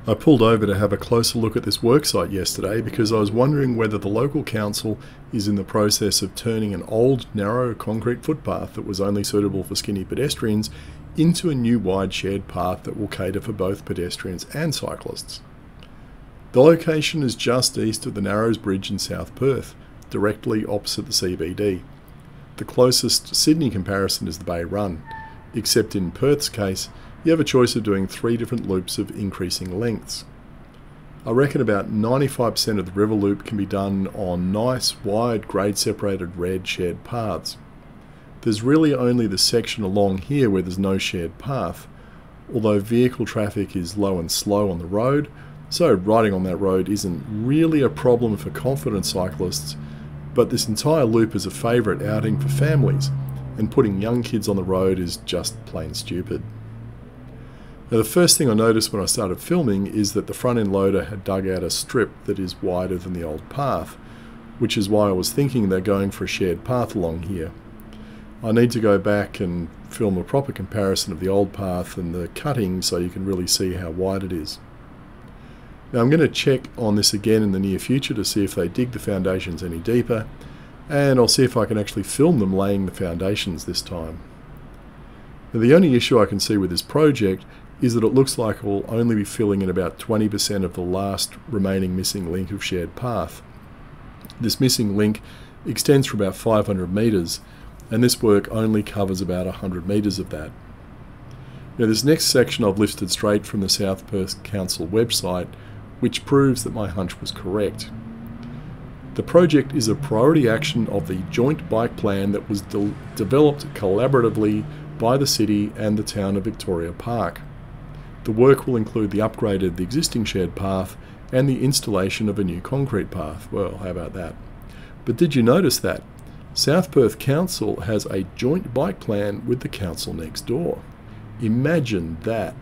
I pulled over to have a closer look at this worksite yesterday because I was wondering whether the local council is in the process of turning an old, narrow concrete footpath that was only suitable for skinny pedestrians into a new wide shared path that will cater for both pedestrians and cyclists. The location is just east of the Narrows Bridge in South Perth, directly opposite the CBD. The closest Sydney comparison is the Bay Run, except in Perth's case, you have a choice of doing 3 different loops of increasing lengths. I reckon about 95% of the river loop can be done on nice, wide, grade-separated red shared paths. There's really only the section along here where there's no shared path, although vehicle traffic is low and slow on the road, so riding on that road isn't really a problem for confident cyclists, but this entire loop is a favourite outing for families, and putting young kids on the road is just plain stupid. Now, the first thing I noticed when I started filming is that the front end loader had dug out a strip that is wider than the old path, which is why I was thinking they're going for a shared path along here. I need to go back and film a proper comparison of the old path and the cutting so you can really see how wide it is. Now I'm going to check on this again in the near future to see if they dig the foundations any deeper, and I'll see if I can actually film them laying the foundations this time. Now, the only issue I can see with this project is that it looks like it will only be filling in about 20% of the last remaining missing link of shared path. This missing link extends for about 500 metres, and this work only covers about 100 metres of that. Now, this next section I've lifted straight from the South Perth Council website, which proves that my hunch was correct. The project is a priority action of the joint bike plan that was developed collaboratively by the city and the town of Victoria Park. The work will include the upgrade of the existing shared path and the installation of a new concrete path. Well, how about that? But did you notice that South Perth Council has a joint bike plan with the council next door? Imagine that.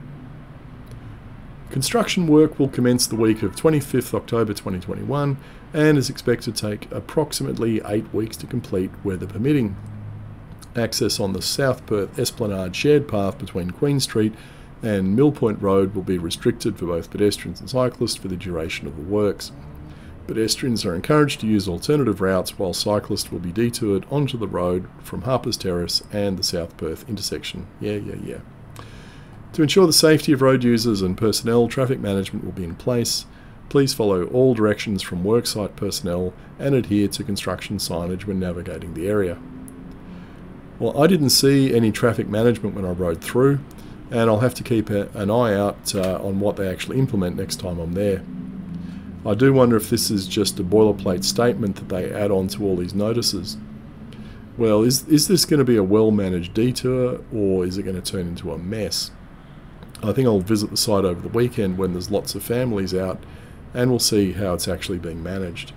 Construction work will commence the week of 25th October 2021 and is expected to take approximately 8 weeks to complete, weather permitting. Access on the South Perth Esplanade shared path between Queen Street and Mill Point Road will be restricted for both pedestrians and cyclists for the duration of the works. Pedestrians are encouraged to use alternative routes, while cyclists will be detoured onto the road from Harper's Terrace and the South Perth intersection. Yeah. To ensure the safety of road users and personnel, traffic management will be in place. Please follow all directions from worksite personnel and adhere to construction signage when navigating the area. Well, I didn't see any traffic management when I rode through, and I'll have to keep an eye out on what they actually implement next time I'm there. I do wonder if this is just a boilerplate statement that they add on to all these notices. Well, is this going to be a well-managed detour, or is it going to turn into a mess? I think I'll visit the site over the weekend when there's lots of families out, and we'll see how it's actually being managed.